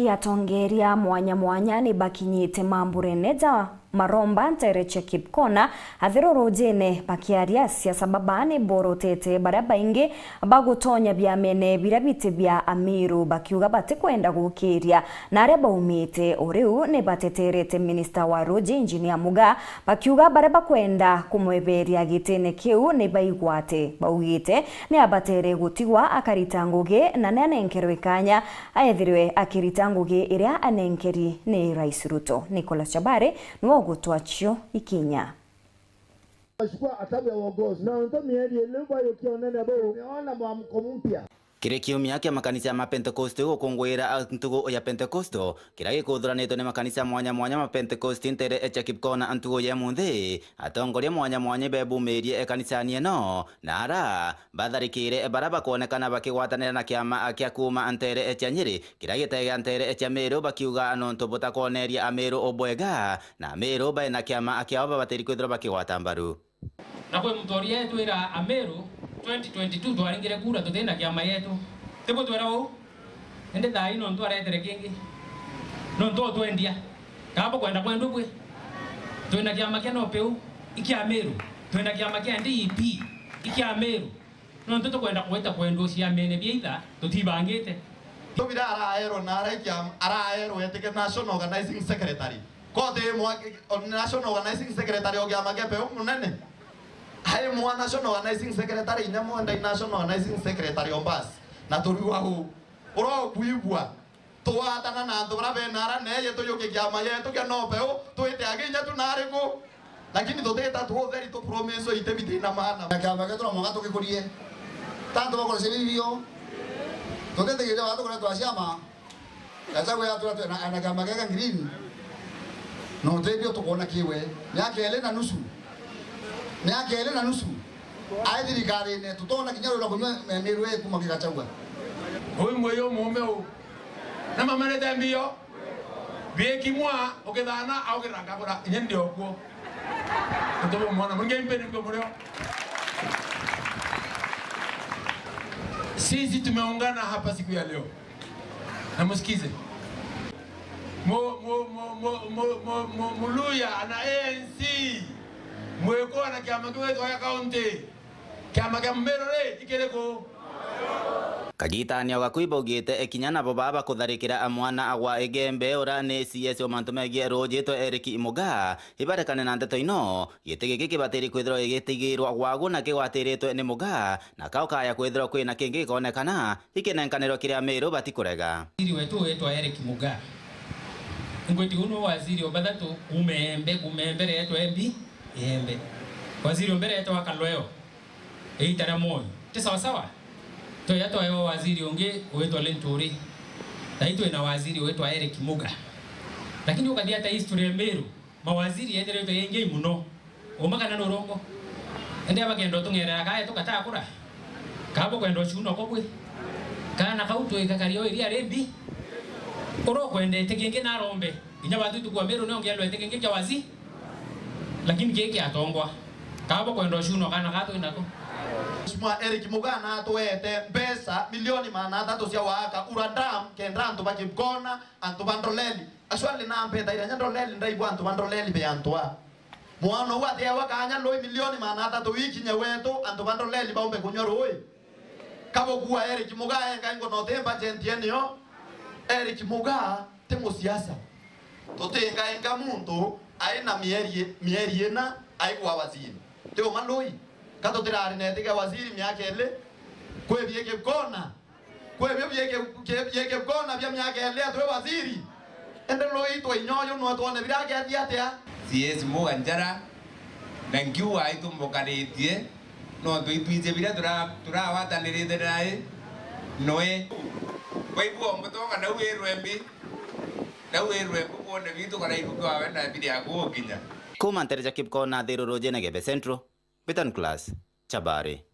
Yatongeria mwanya ni bakinyite mambureneza maromba ntereche Kipkona athiro rojene bakiaria siasa babane borotete baraba inge bagutonya byamene birabite bya Amiru bakiuga batikwenda gukiria nare baumite oriu ne bateterete minister wa roji engineer Muga bakiuga baraba kwenda kumweberia gitene kiu ne baigwate baugite ne abatere gutigwa akaritanguge na nanenkerwekanya aethirwe akiritanguge iria anenkeri ne Rais Ruto. Nicholas Chabare no gutwachio ikinya ashukua atabu ya uongozi na ndo mieri leo yokiona na bo umeona mwamko mpya kire kiumia kia makanisa ya Pentecoste gukungwira ntugo ya Pentecosto kira gikuthranitwo ni makanisa mwanya ma Pentecoste ntere echa Kipkona ntugo ya munthi atongoria mwanya bebumirie kanisani eno na ara batharikire baraba kuonekana bakigwatanira na kiama kia kuma ntere echa Nyeri kira gitega ntere echa Meru bakiuga nonto butakoneria Ameru obwega na Ameru baina kiama kia babatiri kwithira bakigwata mbaru na kwe mtoria yetu ira Ameru 2022 twaringire kura tutenda kiama yetu tipo twera u ende thai no ntwaretere kingi no ntwa twendia kabo kwenda kwendu bwe twenda kiama kia no peu iki Ameru twenda kiama kia DEP iki Ameru no ntuto kwenda kweta kwendu cia mene bieitha tutibangite tubira araero na araikia araero yetike national organizing secretary kote mwa national organizing secretary ogiama kia peu munene hai mwa national organizing secretary nya mwa national organizing secretary ombas na turiwa hu uro kuibwa tuwatana na ndura benara neye tuyoke kiama yetu kia no peu tuite aginya tunariko lakini tuteta tuotheri tu promise ite bitina maana kiama getu no mwaga tukikurie tanto bako sebibio tutete gire watu kwa twashama yachawe ya tu ana kiama geka green no tebio tukona kiwe yake elena nusu miaka ile na nusu aithirikari ne tutona kinyaro la kunywa Meru yetu makigachagua huyu moyo mumeo na mamane tambio bieki mwa ogethana au geranga kura nyende okuo ndobo mwana munge impeni kwa mureo sisi tumeungana hapa siku ya leo na msikize Muluya ana ANC mweko na kiama kwetu ya kaunti kiama kia Meru ikereko kagitania gakuiba ugite ekinyana bo baba kutharikira amwana agwa egembe ora ne CS o mantumegie rojito Eric Muga ibarekane na ndeto ino gitigiki kibatiri kwithiro igitigirwa gwagu na kigwatiritwe ni Muga na kaukaya kwithiro kwina kingi konekana ikinenkaniro kiria Meru batikurega waziri wetu wetwa Eric Muga ngweti uno waziri obathatu kumembe reto embi yembe waziri mbere yetu akalweo eitara moyo ti sawa sawa to yato ayo waziri onge wetu Lenturi taitwe na waziri wetu Eric Muga lakini ukadia ta history ya Meru mawaziri yendereto yenge muno omaka na norongo ende abagendo tungera kaya tukata kura kabo kwendo chuno kokwe kana kauto ikakario iria rembi oro kwende tekenge na rombe inya batu tukwa Meru ne ongelo tekenge kya wazi lakini kiki atongwa kabo kwendo shuno kana gato inako Mwa Eric Muga na tuete pesa milioni maana tatu cia waka uradam kendra antu bakibkona antu bandroleli aswali na mpeta ira ndroleli ndaibu antu bandroleli be antwa mwana wate wakanya loi milioni maana tatu wiki nyewetu antu bandroleli baumbe kunyoroi kabo kuwa Eric Muga enga ngo no temba gentienio Eric Muga temo siasa totenga enga muntu aina mieri ena aigwa waziri teo maloi kato tirari netiga waziri miaka ile kwe bieke kona bya miaka ile atwe waziri ende loi to inyoyo no atone birake atiatea CS Muga njara na ngiwa itumbokaretie no tuitwije bira turawatanirite nae noe baibu mbotonga na werwembi na werwembi kuone bitu kana ibuka wenda bidi yakuokinya kuma ntere cha Kipkona thiro roje na Gebe Central Bitan Class Chabare